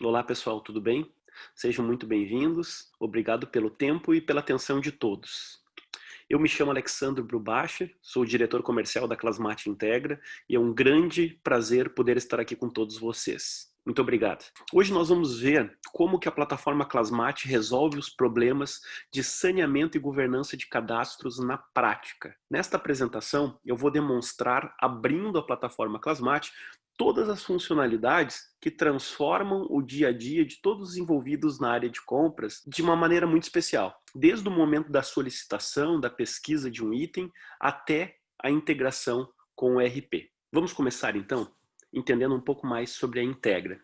Olá pessoal, tudo bem? Sejam muito bem-vindos. Obrigado pelo tempo e pela atenção de todos. Eu me chamo Alexandre Brubacher, sou o diretor comercial da Clasmate Integra e é um grande prazer poder estar aqui com todos vocês. Muito obrigado. Hoje nós vamos ver como que a plataforma Clasmate resolve os problemas de saneamento e governança de cadastros na prática. Nesta apresentação, eu vou demonstrar, abrindo a plataforma Clasmate, todas as funcionalidades que transformam o dia a dia de todos os envolvidos na área de compras de uma maneira muito especial, desde o momento da solicitação, da pesquisa de um item, até a integração com o ERP. Vamos começar então entendendo um pouco mais sobre a Integra.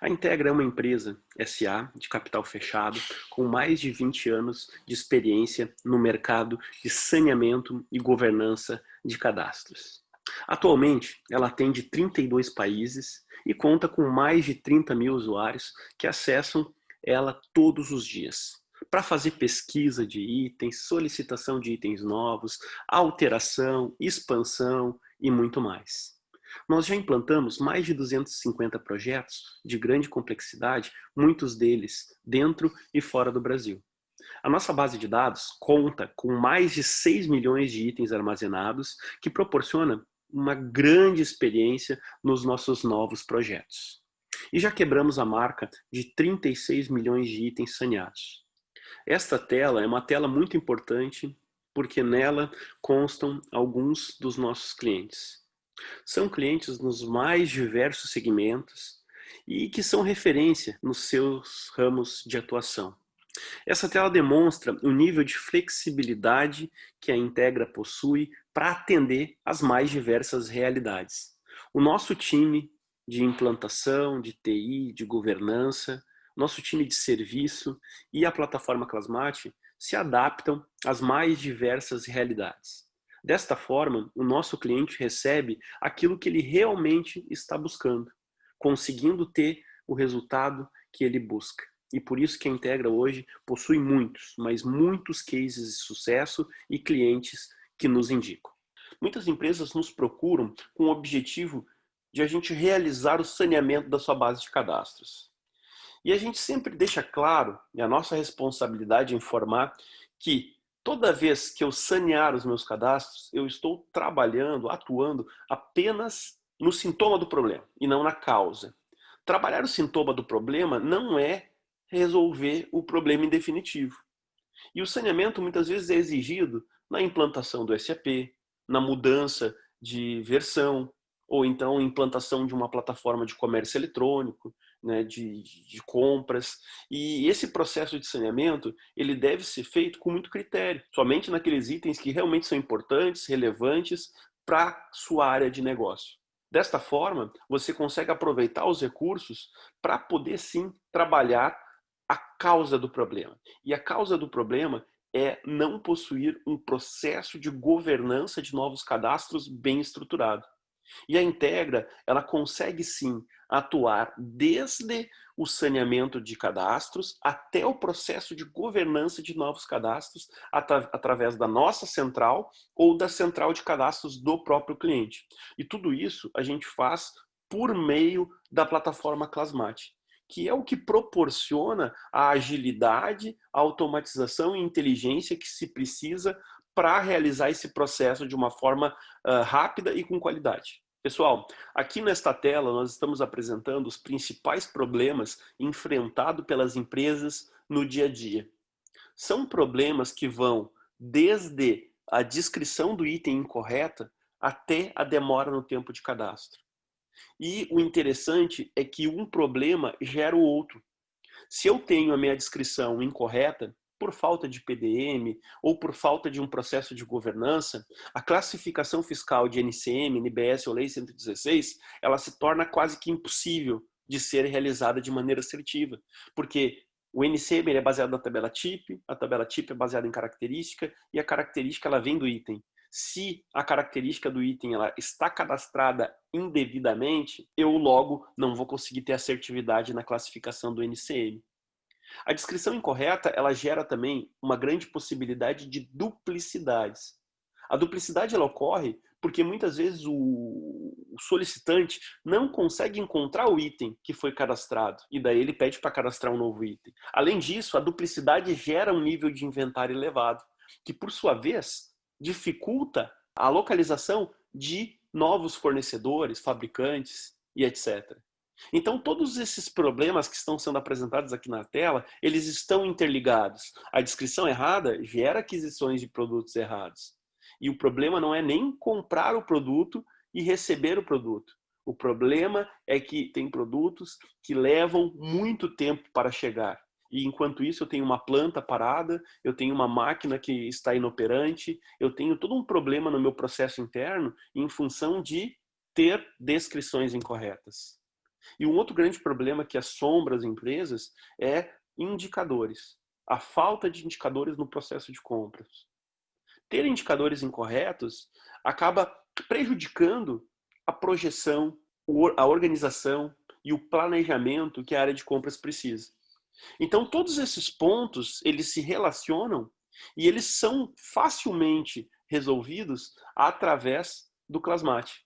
A Integra é uma empresa SA de capital fechado com mais de 20 anos de experiência no mercado de saneamento e governança de cadastros. Atualmente, ela atende 32 países e conta com mais de 30 mil usuários que acessam ela todos os dias para fazer pesquisa de itens, solicitação de itens novos, alteração, expansão e muito mais. Nós já implantamos mais de 250 projetos de grande complexidade, muitos deles dentro e fora do Brasil. A nossa base de dados conta com mais de 6 milhões de itens armazenados, que proporciona uma grande experiência nos nossos novos projetos. E já quebramos a marca de 36 milhões de itens saneados. Esta tela é uma tela muito importante porque nela constam alguns dos nossos clientes. São clientes nos mais diversos segmentos e que são referência nos seus ramos de atuação. Essa tela demonstra o nível de flexibilidade que a Integra possui para atender às mais diversas realidades. O nosso time de implantação, de TI, de governança, nosso time de serviço e a plataforma Clasmate se adaptam às mais diversas realidades. Desta forma, o nosso cliente recebe aquilo que ele realmente está buscando, conseguindo ter o resultado que ele busca. E por isso que a Integra hoje possui muitos, mas muitos cases de sucesso e clientes que nos indicam. Muitas empresas nos procuram com o objetivo de a gente realizar o saneamento da sua base de cadastros. E a gente sempre deixa claro, e a nossa responsabilidade é informar, que toda vez que eu sanear os meus cadastros, eu estou trabalhando, atuando apenas no sintoma do problema e não na causa. Trabalhar o sintoma do problema não é resolver o problema em definitivo. E o saneamento muitas vezes é exigido na implantação do SAP, na mudança de versão, ou então implantação de uma plataforma de comércio eletrônico, né, de compras. E esse processo de saneamento, ele deve ser feito com muito critério, somente naqueles itens que realmente são importantes, relevantes para sua área de negócio. Desta forma, você consegue aproveitar os recursos para poder sim trabalhar a causa do problema. E a causa do problema é não possuir um processo de governança de novos cadastros bem estruturado. E a Integra, ela consegue sim atuar desde o saneamento de cadastros até o processo de governança de novos cadastros através da nossa central ou da central de cadastros do próprio cliente. E tudo isso a gente faz por meio da plataforma Clasmate, que é o que proporciona a agilidade, a automatização e inteligência que se precisa para realizar esse processo de uma forma rápida e com qualidade. Pessoal, aqui nesta tela nós estamos apresentando os principais problemas enfrentados pelas empresas no dia a dia. São problemas que vão desde a descrição do item incorreta até a demora no tempo de cadastro. E o interessante é que um problema gera o outro. Se eu tenho a minha descrição incorreta, por falta de PDM ou por falta de um processo de governança, a classificação fiscal de NCM, NBS ou Lei 116, ela se torna quase que impossível de ser realizada de maneira assertiva, porque o NCM é baseado na tabela TIP, a tabela TIP é baseada em característica e a característica ela vem do item. Se a característica do item ela está cadastrada indevidamente, eu logo não vou conseguir ter assertividade na classificação do NCM. A descrição incorreta, ela gera também uma grande possibilidade de duplicidades. A duplicidade ela ocorre porque muitas vezes o solicitante não consegue encontrar o item que foi cadastrado e daí ele pede para cadastrar um novo item. Além disso, a duplicidade gera um nível de inventário elevado, que por sua vez dificulta a localização de novos fornecedores, fabricantes e etc. Então, todos esses problemas que estão sendo apresentados aqui na tela, eles estão interligados. A descrição errada gera aquisições de produtos errados. E o problema não é nem comprar o produto e receber o produto. O problema é que tem produtos que levam muito tempo para chegar. E enquanto isso eu tenho uma planta parada, eu tenho uma máquina que está inoperante, eu tenho todo um problema no meu processo interno em função de ter descrições incorretas. E um outro grande problema que assombra as empresas é indicadores. A falta de indicadores no processo de compras. Ter indicadores incorretos acaba prejudicando a projeção, a organização e o planejamento que a área de compras precisa. Então, todos esses pontos, eles se relacionam e eles são facilmente resolvidos através do Clasmate.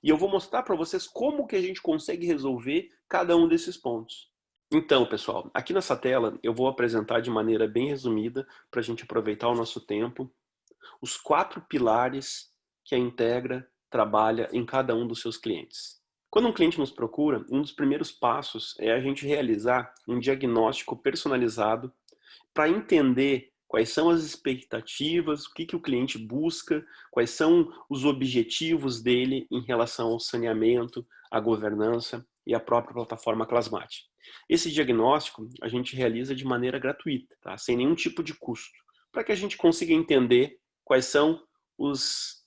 E eu vou mostrar para vocês como que a gente consegue resolver cada um desses pontos. Então, pessoal, aqui nessa tela eu vou apresentar de maneira bem resumida, para a gente aproveitar o nosso tempo, os 4 pilares que a Integra trabalha em cada um dos seus clientes. Quando um cliente nos procura, um dos primeiros passos é a gente realizar um diagnóstico personalizado para entender quais são as expectativas, o que o cliente busca, quais são os objetivos dele em relação ao saneamento, à governança e à própria plataforma Clasmate. Esse diagnóstico a gente realiza de maneira gratuita, tá? Sem nenhum tipo de custo, para que a gente consiga entender quais são os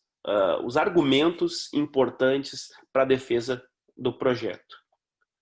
argumentos importantes para a defesa do projeto.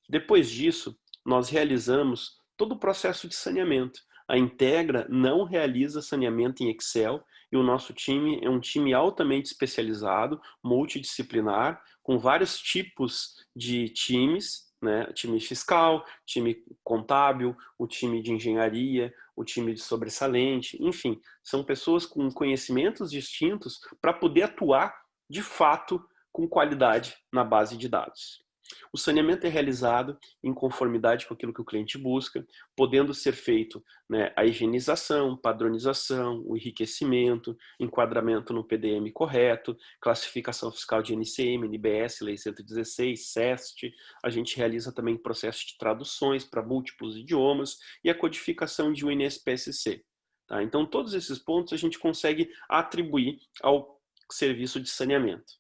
Depois disso, nós realizamos todo o processo de saneamento. A Integra não realiza saneamento em Excel e o nosso time é um time altamente especializado, multidisciplinar, com vários tipos de times, né? Time fiscal, time contábil, o time de engenharia, o time de sobressalente, enfim, são pessoas com conhecimentos distintos para poder atuar de fato com qualidade na base de dados. O saneamento é realizado em conformidade com aquilo que o cliente busca, podendo ser feito, né, a higienização, padronização, o enriquecimento, enquadramento no PDM correto, classificação fiscal de NCM, NBS, Lei 116, SEST. A gente realiza também processo de traduções para múltiplos idiomas e a codificação de UNSPSC. Tá? Então, todos esses pontos a gente consegue atribuir ao serviço de saneamento.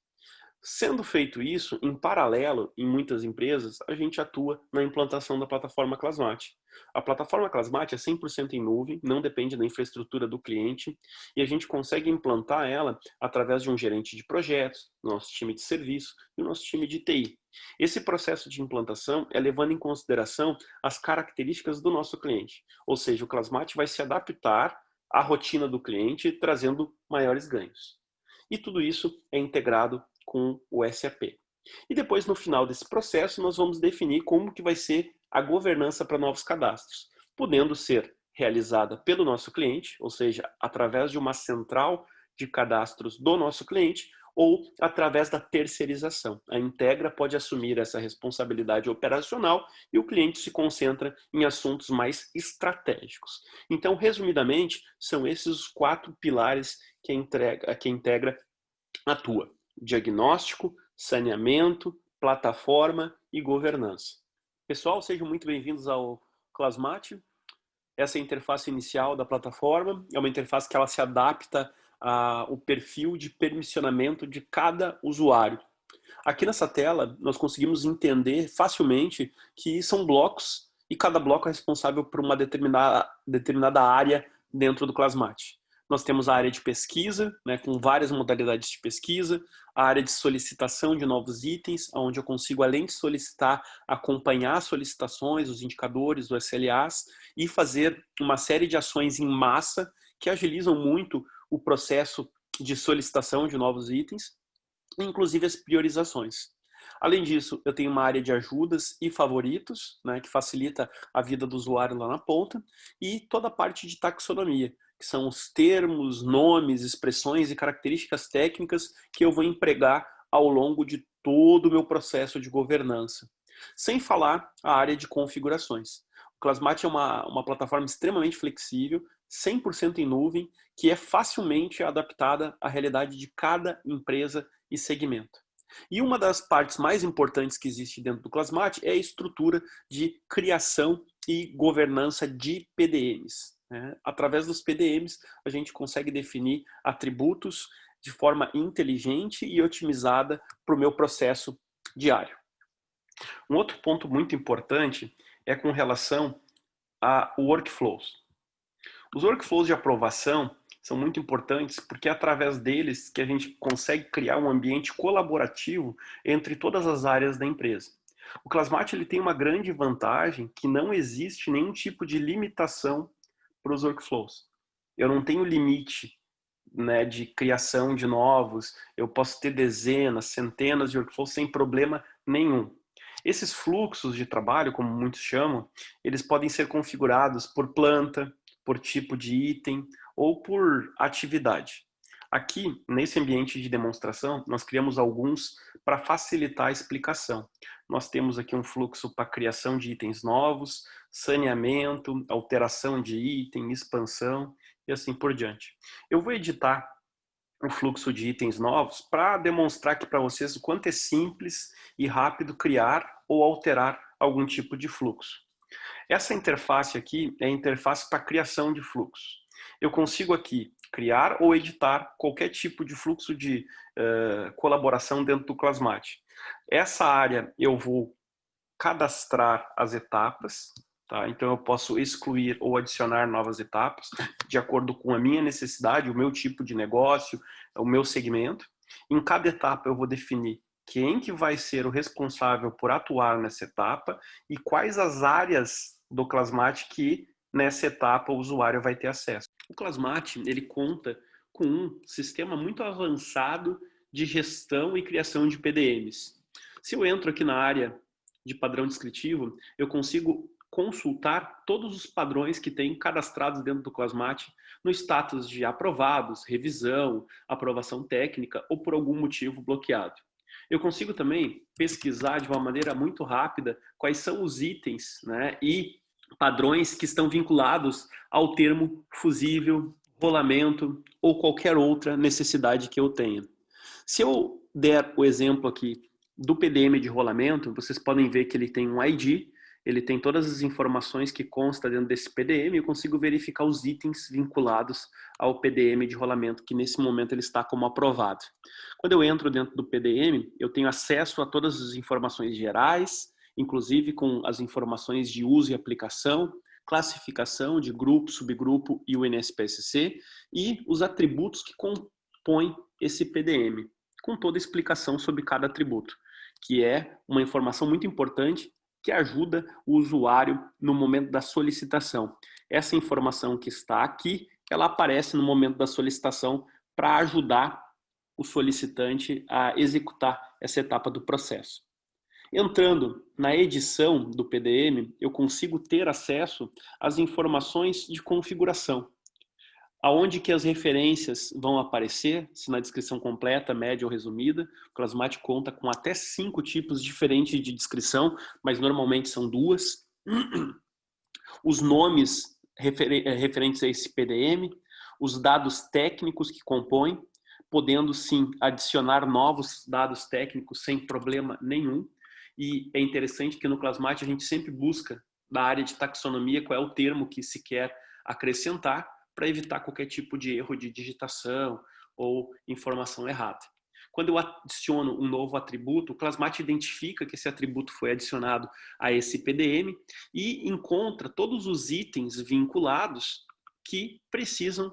Sendo feito isso, em paralelo, em muitas empresas, a gente atua na implantação da plataforma Clasmate. A plataforma Clasmate é 100% em nuvem, não depende da infraestrutura do cliente, e a gente consegue implantar ela através de um gerente de projetos, nosso time de serviço e o nosso time de TI. Esse processo de implantação é levando em consideração as características do nosso cliente, ou seja, o Clasmate vai se adaptar à rotina do cliente, trazendo maiores ganhos. E tudo isso é integrado com o SAP. E depois, no final desse processo, nós vamos definir como que vai ser a governança para novos cadastros, podendo ser realizada pelo nosso cliente, ou seja, através de uma central de cadastros do nosso cliente, ou através da terceirização. A Integra pode assumir essa responsabilidade operacional e o cliente se concentra em assuntos mais estratégicos. Então, resumidamente, são esses os 4 pilares que a Integra atua: diagnóstico, saneamento, plataforma e governança. Pessoal, sejam muito bem-vindos ao Clasmate. Essa é a interface inicial da plataforma, é uma interface que ela se adapta ao perfil de permissionamento de cada usuário. Aqui nessa tela, nós conseguimos entender facilmente que são blocos e cada bloco é responsável por uma determinada área dentro do Clasmate. Nós temos a área de pesquisa, né, com várias modalidades de pesquisa, a área de solicitação de novos itens, onde eu consigo, além de solicitar, acompanhar as solicitações, os indicadores, os SLAs, e fazer uma série de ações em massa que agilizam muito o processo de solicitação de novos itens, inclusive as priorizações. Além disso, eu tenho uma área de ajudas e favoritos, né, que facilita a vida do usuário lá na ponta, e toda a parte de taxonomia, que são os termos, nomes, expressões e características técnicas que eu vou empregar ao longo de todo o meu processo de governança. Sem falar a área de configurações. O Clasmate é uma plataforma extremamente flexível, 100% em nuvem, que é facilmente adaptada à realidade de cada empresa e segmento. E uma das partes mais importantes que existe dentro do Clasmate é a estrutura de criação e governança de PDMs. Através dos PDMs, a gente consegue definir atributos de forma inteligente e otimizada para o meu processo diário. Um outro ponto muito importante é com relação a workflows. Os workflows de aprovação são muito importantes porque é através deles que a gente consegue criar um ambiente colaborativo entre todas as áreas da empresa. O Clasmate ele tem uma grande vantagem que não existe nenhum tipo de limitação para os workflows. Eu não tenho limite, né, de criação de novos, eu posso ter dezenas, centenas de workflows sem problema nenhum. Esses fluxos de trabalho, como muitos chamam, eles podem ser configurados por planta, por tipo de item ou por atividade. Aqui, nesse ambiente de demonstração, nós criamos alguns para facilitar a explicação. Nós temos aqui um fluxo para criação de itens novos, saneamento, alteração de item, expansão e assim por diante. Eu vou editar o fluxo de itens novos para demonstrar aqui para vocês o quanto é simples e rápido criar ou alterar algum tipo de fluxo. Essa interface aqui é a interface para criação de fluxo. Eu consigo aqui criar ou editar qualquer tipo de fluxo de colaboração dentro do Clasmate. Essa área eu vou cadastrar as etapas, tá? Então eu posso excluir ou adicionar novas etapas de acordo com a minha necessidade, o meu tipo de negócio, o meu segmento. Em cada etapa eu vou definir quem que vai ser o responsável por atuar nessa etapa e quais as áreas do Clasmate que nessa etapa o usuário vai ter acesso. O Clasmate ele conta com um sistema muito avançado de gestão e criação de PDMs. Se eu entro aqui na área de padrão descritivo, eu consigo consultar todos os padrões que tem cadastrados dentro do Clasmate no status de aprovados, revisão, aprovação técnica ou por algum motivo bloqueado. Eu consigo também pesquisar de uma maneira muito rápida quais são os itens, né, e padrões que estão vinculados ao termo fusível, rolamento ou qualquer outra necessidade que eu tenha. Se eu der o exemplo aqui do PDM de rolamento, vocês podem ver que ele tem um ID, ele tem todas as informações que consta dentro desse PDM e eu consigo verificar os itens vinculados ao PDM de rolamento, que nesse momento ele está como aprovado. Quando eu entro dentro do PDM, eu tenho acesso a todas as informações gerais, inclusive com as informações de uso e aplicação, classificação de grupo, subgrupo e o NSPSC e os atributos que compõem esse PDM, com toda a explicação sobre cada atributo, que é uma informação muito importante que ajuda o usuário no momento da solicitação. Essa informação que está aqui, ela aparece no momento da solicitação para ajudar o solicitante a executar essa etapa do processo. Entrando na edição do PDM, eu consigo ter acesso às informações de configuração. Aonde que as referências vão aparecer, se na descrição completa, média ou resumida. O Clasmate conta com até 5 tipos diferentes de descrição, mas normalmente são 2. Os nomes referentes a esse PDM, os dados técnicos que compõem, podendo sim adicionar novos dados técnicos sem problema nenhum. E é interessante que no Clasmate a gente sempre busca, na área de taxonomia, qual é o termo que se quer acrescentar, para evitar qualquer tipo de erro de digitação ou informação errada. Quando eu adiciono um novo atributo, o Clasmate identifica que esse atributo foi adicionado a esse PDM e encontra todos os itens vinculados que precisam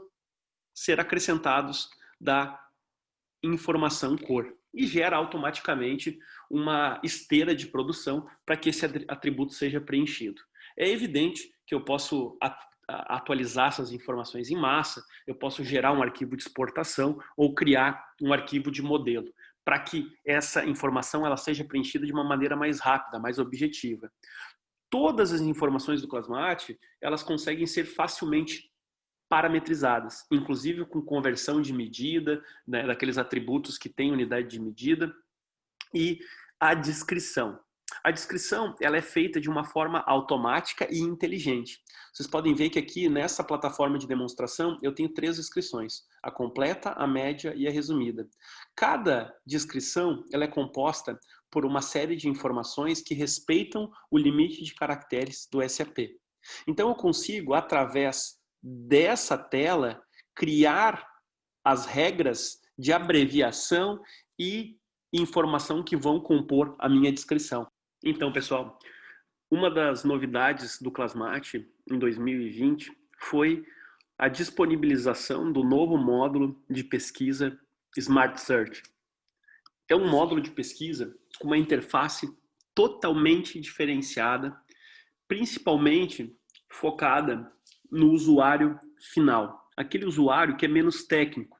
ser acrescentados da informação cor e gera automaticamente uma esteira de produção para que esse atributo seja preenchido. É evidente que eu posso atualizar essas informações em massa, eu posso gerar um arquivo de exportação ou criar um arquivo de modelo, para que essa informação ela seja preenchida de uma maneira mais rápida, mais objetiva. Todas as informações do Clasmate, elas conseguem ser facilmente parametrizadas, inclusive com conversão de medida, né, daqueles atributos que têm unidade de medida, e a descrição. A descrição ela é feita de uma forma automática e inteligente. Vocês podem ver que aqui nessa plataforma de demonstração eu tenho 3 descrições: a completa, a média e a resumida. Cada descrição ela é composta por uma série de informações que respeitam o limite de caracteres do SAP. Então eu consigo, através dessa tela, criar as regras de abreviação e informação que vão compor a minha descrição. Então, pessoal, uma das novidades do Clasmate em 2020 foi a disponibilização do novo módulo de pesquisa Smart Search. É um módulo de pesquisa com uma interface totalmente diferenciada, principalmente focada no usuário final, aquele usuário que é menos técnico.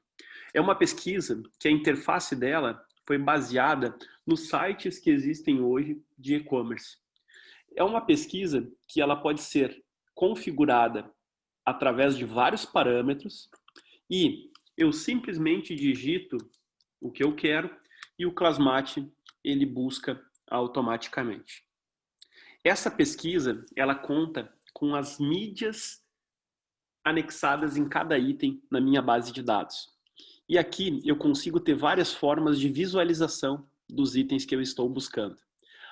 É uma pesquisa que a interface dela foi baseada nos sites que existem hoje de e-commerce. É uma pesquisa que ela pode ser configurada através de vários parâmetros e eu simplesmente digito o que eu quero e o Clasmate ele busca automaticamente. Essa pesquisa ela conta com as mídias anexadas em cada item na minha base de dados. E aqui eu consigo ter várias formas de visualização dos itens que eu estou buscando.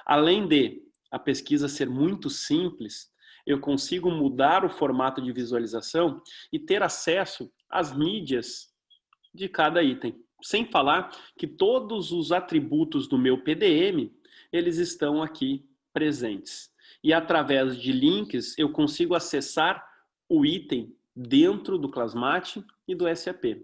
Além de a pesquisa ser muito simples, eu consigo mudar o formato de visualização e ter acesso às mídias de cada item. Sem falar que todos os atributos do meu PDM, eles estão aqui presentes. E através de links eu consigo acessar o item dentro do Clasmate e do SAP.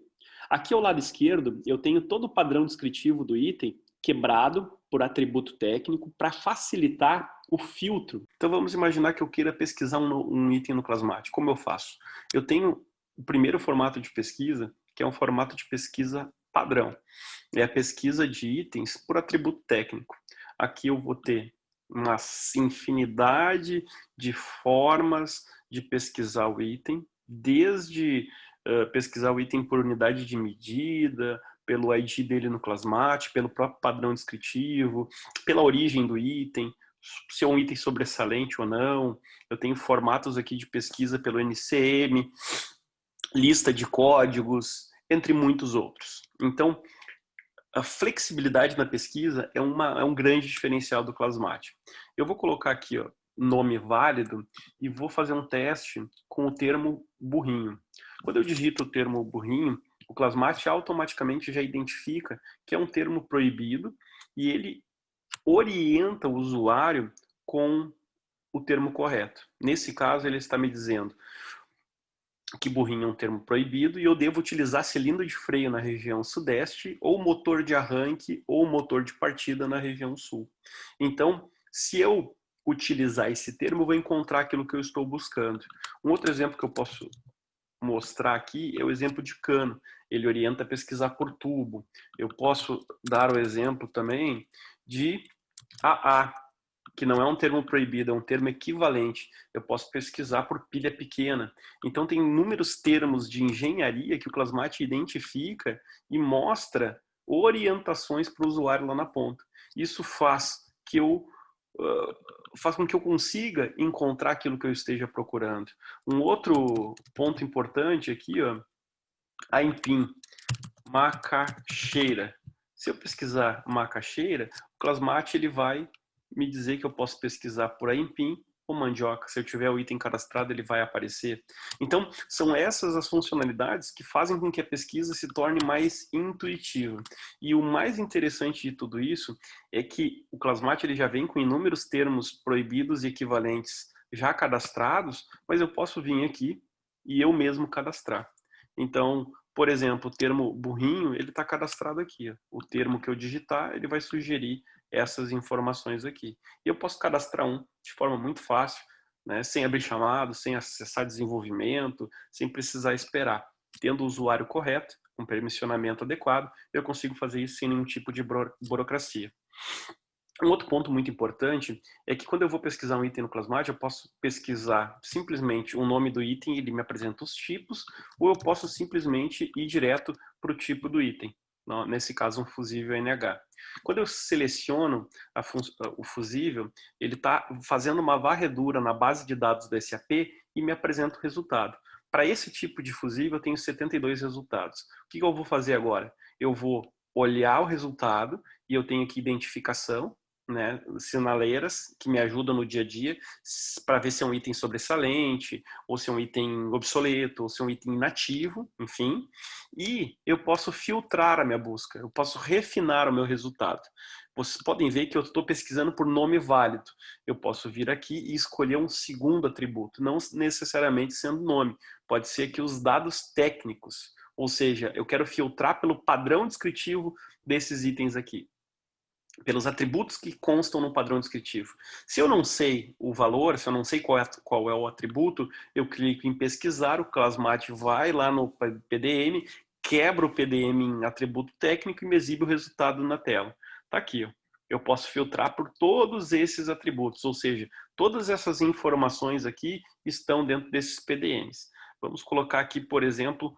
Aqui ao lado esquerdo, eu tenho todo o padrão descritivo do item quebrado por atributo técnico para facilitar o filtro. Então vamos imaginar que eu queira pesquisar um item no Clasmate. Como eu faço? Eu tenho o primeiro formato de pesquisa, que é um formato de pesquisa padrão. É a pesquisa de itens por atributo técnico. Aqui eu vou ter uma infinidade de formas de pesquisar o item, desde pesquisar o item por unidade de medida, pelo ID dele no Clasmate, pelo próprio padrão descritivo, pela origem do item, se é um item sobressalente ou não. Eu tenho formatos aqui de pesquisa pelo NCM, lista de códigos, entre muitos outros. Então, a flexibilidade na pesquisa é um grande diferencial do Clasmate. Eu vou colocar aqui nome válido e vou fazer um teste com o termo burrinho. Quando eu digito o termo burrinho, o Clasmate automaticamente já identifica que é um termo proibido e ele orienta o usuário com o termo correto. Nesse caso, ele está me dizendo que burrinho é um termo proibido e eu devo utilizar cilindro de freio na região sudeste ou motor de arranque ou motor de partida na região sul. Então, se eu utilizar esse termo, eu vou encontrar aquilo que eu estou buscando. Um outro exemplo que eu posso mostrar aqui é o exemplo de cano. Ele orienta a pesquisar por tubo. Eu posso dar o exemplo também de AA, que não é um termo proibido, é um termo equivalente. Eu posso pesquisar por pilha pequena. Então tem inúmeros termos de engenharia que o Clasmate identifica e mostra orientações para o usuário lá na ponta. Isso faz com que eu consiga encontrar aquilo que eu esteja procurando. Um outro ponto importante aqui, a empim, macaxeira. Se eu pesquisar macaxeira, o Clasmate ele vai me dizer que eu posso pesquisar por aipim ou mandioca. Se eu tiver o item cadastrado, ele vai aparecer. Então, são essas as funcionalidades que fazem com que a pesquisa se torne mais intuitiva. E o mais interessante de tudo isso é que o Clasmate ele já vem com inúmeros termos proibidos e equivalentes já cadastrados, mas eu posso vir aqui e eu mesmo cadastrar. Então, por exemplo, o termo burrinho, ele está cadastrado aqui. O termo que eu digitar, ele vai sugerir essas informações aqui. E eu posso cadastrar um de forma muito fácil, né, sem abrir chamado, sem acessar desenvolvimento, sem precisar esperar. Tendo o usuário correto, com permissionamento adequado, eu consigo fazer isso sem nenhum tipo de burocracia. Um outro ponto muito importante é que quando eu vou pesquisar um item no Clasmate, eu posso pesquisar simplesmente o nome do item, ele me apresenta os tipos, ou eu posso simplesmente ir direto para o tipo do item. nesse caso um fusível NH. Quando eu seleciono o fusível, ele está fazendo uma varredura na base de dados do SAP e me apresenta o resultado. Para esse tipo de fusível, eu tenho 72 resultados. O que eu vou fazer agora? Eu vou olhar o resultado e eu tenho aqui identificação, né, sinaleiras que me ajudam no dia a dia para ver se é um item sobressalente, ou se é um item obsoleto, ou se é um item inativo, enfim. E eu posso filtrar a minha busca, eu posso refinar o meu resultado. Vocês podem ver que eu estou pesquisando por nome válido. Eu posso vir aqui e escolher um segundo atributo, não necessariamente sendo nome. Pode ser que os dados técnicos, ou seja, eu quero filtrar pelo padrão descritivo desses itens aqui, pelos atributos que constam no padrão descritivo. Se eu não sei o valor, se eu não sei qual é o atributo, eu clico em pesquisar, o Clasmate vai lá no PDM, quebra o PDM em atributo técnico e me exibe o resultado na tela. Tá aqui, ó. Eu posso filtrar por todos esses atributos, ou seja, todas essas informações aqui estão dentro desses PDMs. Vamos colocar aqui, por exemplo,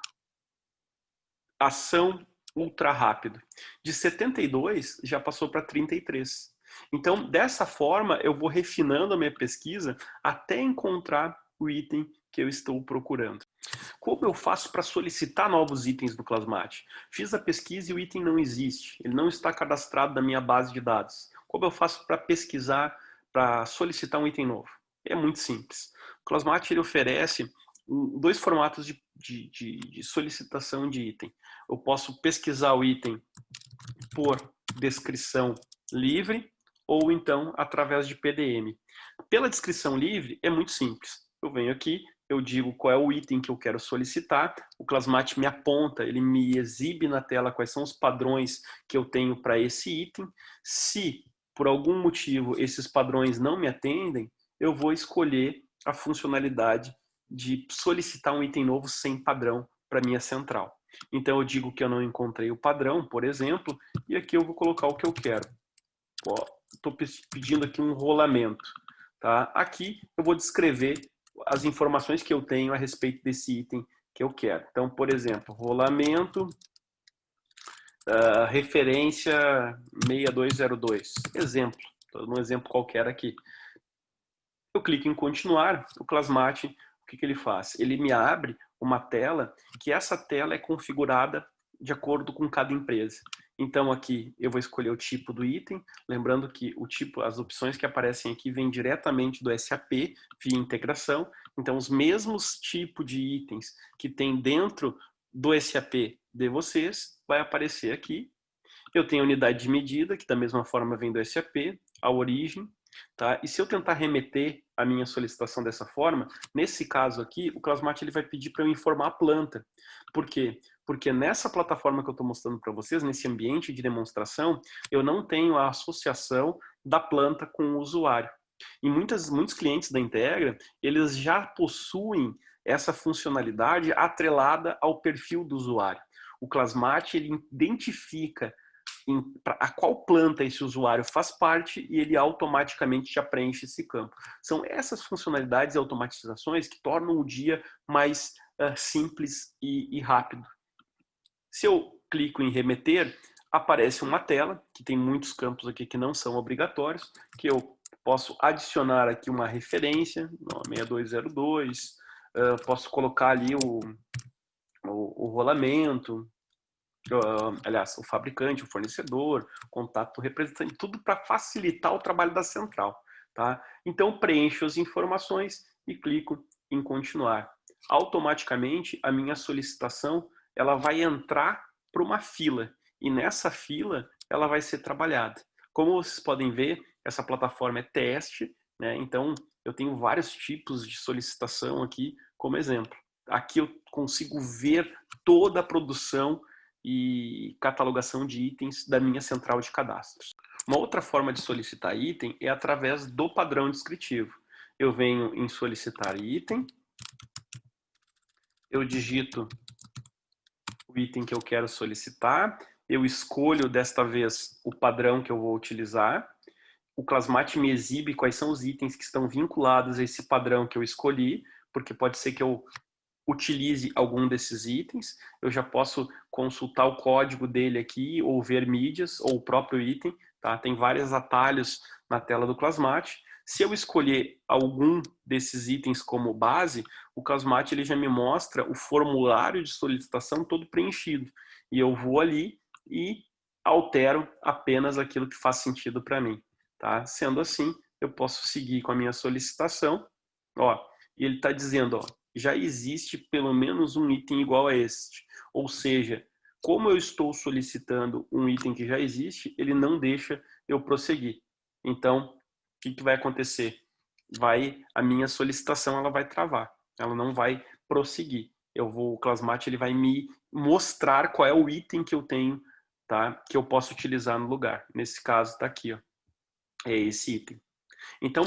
ação ultra rápido. De 72 já passou para 33. Então, dessa forma, eu vou refinando a minha pesquisa até encontrar o item que eu estou procurando. Como eu faço para solicitar novos itens no Clasmate? Fiz a pesquisa e o item não existe. Ele não está cadastrado na minha base de dados. Como eu faço para pesquisar, para solicitar um item novo? É muito simples. O Clasmate ele oferece dois formatos de solicitação de item. Eu posso pesquisar o item por descrição livre ou então através de PDM. Pela descrição livre é muito simples. Eu venho aqui, eu digo qual é o item que eu quero solicitar, o Clasmate me aponta, ele me exibe na tela quais são os padrões que eu tenho para esse item. Se por algum motivo esses padrões não me atendem, eu vou escolher a funcionalidade de solicitar um item novo sem padrão para minha central. Então eu digo que eu não encontrei o padrão, por exemplo, e aqui eu vou colocar o que eu quero. Estou pedindo aqui um rolamento. Tá? Aqui eu vou descrever as informações que eu tenho a respeito desse item que eu quero. Então, por exemplo, rolamento, referência 6202. Exemplo, estou dando um exemplo qualquer aqui. Eu clico em continuar, o Clasmate, o que ele faz? Ele me abre uma tela, que essa tela é configurada de acordo com cada empresa. Então aqui eu vou escolher o tipo do item, lembrando que o tipo, as opções que aparecem aqui vêm diretamente do SAP via integração. Então os mesmos tipos de itens que tem dentro do SAP de vocês vai aparecer aqui. Eu tenho a unidade de medida, que da mesma forma vem do SAP, a origem, tá? E se eu tentar remeter a minha solicitação dessa forma, nesse caso aqui, o Clasmate ele vai pedir para eu informar a planta. Por quê? Porque nessa plataforma que eu estou mostrando para vocês, nesse ambiente de demonstração, eu não tenho a associação da planta com o usuário. E muitos clientes da Integra, eles já possuem essa funcionalidade atrelada ao perfil do usuário. O Clasmate ele identifica a qual planta esse usuário faz parte e ele automaticamente já preenche esse campo. São essas funcionalidades e automatizações que tornam o dia mais simples e rápido. Se eu clico em remeter, aparece uma tela, que tem muitos campos aqui que não são obrigatórios, que eu posso adicionar aqui uma referência, 6202, posso colocar ali o rolamento, aliás, o fabricante, o fornecedor, contato representante, tudo para facilitar o trabalho da central. Tá? Então, preencho as informações e clico em continuar. Automaticamente, a minha solicitação ela vai entrar para uma fila e nessa fila ela vai ser trabalhada. Como vocês podem ver, essa plataforma é teste, né? Então eu tenho vários tipos de solicitação aqui como exemplo. Aqui eu consigo ver toda a produção e catalogação de itens da minha central de cadastros. Uma outra forma de solicitar item é através do padrão descritivo. Eu venho em solicitar item, eu digito o item que eu quero solicitar, eu escolho desta vez o padrão que eu vou utilizar, o Clasmate me exibe quais são os itens que estão vinculados a esse padrão que eu escolhi, porque pode ser que eu utilize algum desses itens, eu já posso consultar o código dele aqui, ou ver mídias, ou o próprio item, tá? Tem vários atalhos na tela do Clasmate. Se eu escolher algum desses itens como base, o Clasmate ele já me mostra o formulário de solicitação todo preenchido. E eu vou ali e altero apenas aquilo que faz sentido para mim, tá? Sendo assim, eu posso seguir com a minha solicitação, ó, e ele está dizendo, ó, já existe pelo menos um item igual a este. Ou seja, como eu estou solicitando um item que já existe, ele não deixa eu prosseguir. Então, o que vai acontecer? A minha solicitação ela vai travar, ela não vai prosseguir. O Clasmate ele vai me mostrar qual é o item que eu tenho, tá? Que eu posso utilizar no lugar. Nesse caso está aqui, ó, é esse item. Então,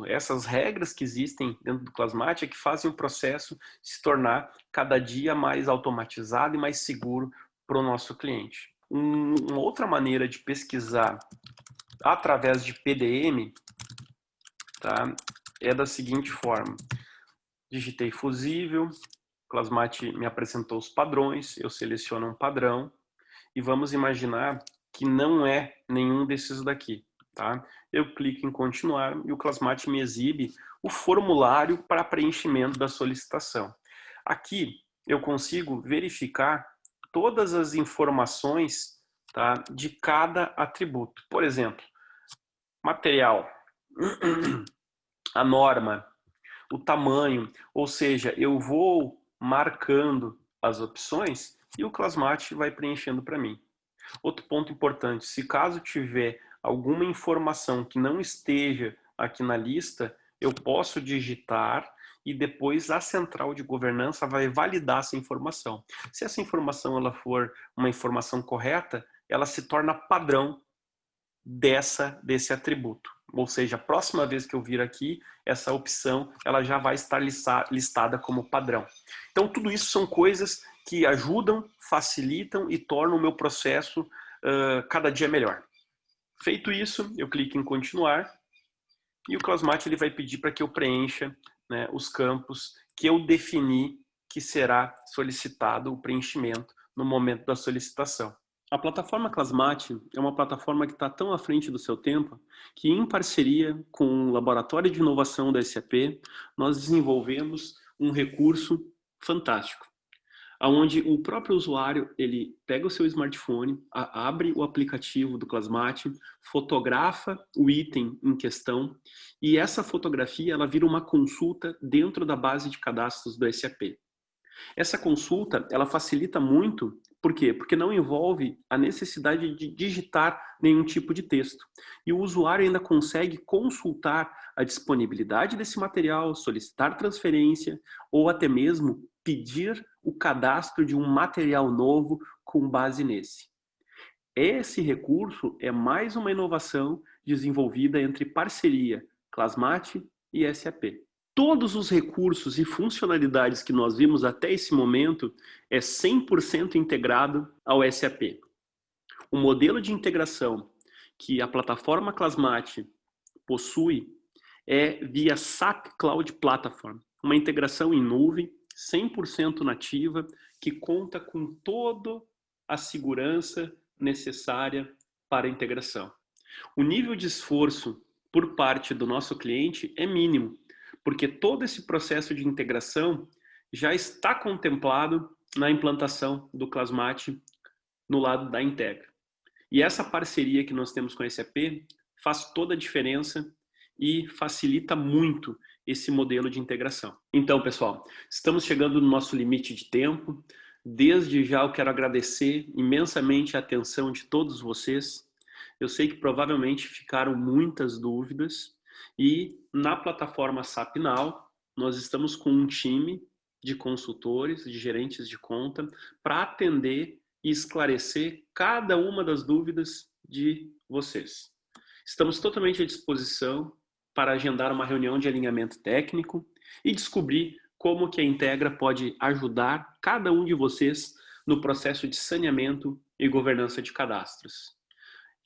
essas regras que existem dentro do Clasmate é que fazem o processo se tornar cada dia mais automatizado e mais seguro para o nosso cliente. Uma outra maneira de pesquisar através de PDM, tá, é da seguinte forma. Digitei fusível, Clasmate me apresentou os padrões, eu seleciono um padrão e vamos imaginar que não é nenhum desses daqui. Tá? Eu clico em continuar e o Clasmate me exibe o formulário para preenchimento da solicitação. Aqui eu consigo verificar todas as informações, tá, de cada atributo. Por exemplo, material, a norma, o tamanho, ou seja, eu vou marcando as opções e o Clasmate vai preenchendo para mim. Outro ponto importante, se caso tiver alguma informação que não esteja aqui na lista, eu posso digitar e depois a central de governança vai validar essa informação. Se essa informação ela for uma informação correta, ela se torna padrão desse atributo. Ou seja, a próxima vez que eu vir aqui, essa opção ela já vai estar listada como padrão. Então, tudo isso são coisas que ajudam, facilitam e tornam o meu processo cada dia melhor. Feito isso, eu clico em continuar e o Clasmate ele vai pedir para que eu preencha, né, os campos que eu defini que será solicitado o preenchimento no momento da solicitação. A plataforma Clasmate é uma plataforma que está tão à frente do seu tempo que, em parceria com o Laboratório de Inovação da SAP, nós desenvolvemos um recurso fantástico, onde o próprio usuário ele pega o seu smartphone, abre o aplicativo do Clasmate, fotografa o item em questão e essa fotografia ela vira uma consulta dentro da base de cadastros do SAP. Essa consulta ela facilita muito, por quê? Porque não envolve a necessidade de digitar nenhum tipo de texto. E o usuário ainda consegue consultar a disponibilidade desse material, solicitar transferência ou até mesmo pedir o cadastro de um material novo com base nesse. Esse recurso é mais uma inovação desenvolvida entre parceria Clasmate e SAP. Todos os recursos e funcionalidades que nós vimos até esse momento é 100% integrado ao SAP. O modelo de integração que a plataforma Clasmate possui é via SAP Cloud Platform, uma integração em nuvem 100% nativa que conta com toda a segurança necessária para a integração. O nível de esforço por parte do nosso cliente é mínimo, porque todo esse processo de integração já está contemplado na implantação do Clasmate no lado da Integra. E essa parceria que nós temos com a SAP faz toda a diferença e facilita muito esse modelo de integração. Então, pessoal, estamos chegando no nosso limite de tempo. Desde já eu quero agradecer imensamente a atenção de todos vocês. Eu sei que provavelmente ficaram muitas dúvidas e na plataforma SAP Now nós estamos com um time de consultores, de gerentes de conta para atender e esclarecer cada uma das dúvidas de vocês. Estamos totalmente à disposição para agendar uma reunião de alinhamento técnico e descobrir como que a Integra pode ajudar cada um de vocês no processo de saneamento e governança de cadastros.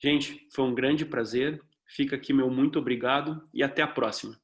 Gente, foi um grande prazer. Fica aqui meu muito obrigado e até a próxima.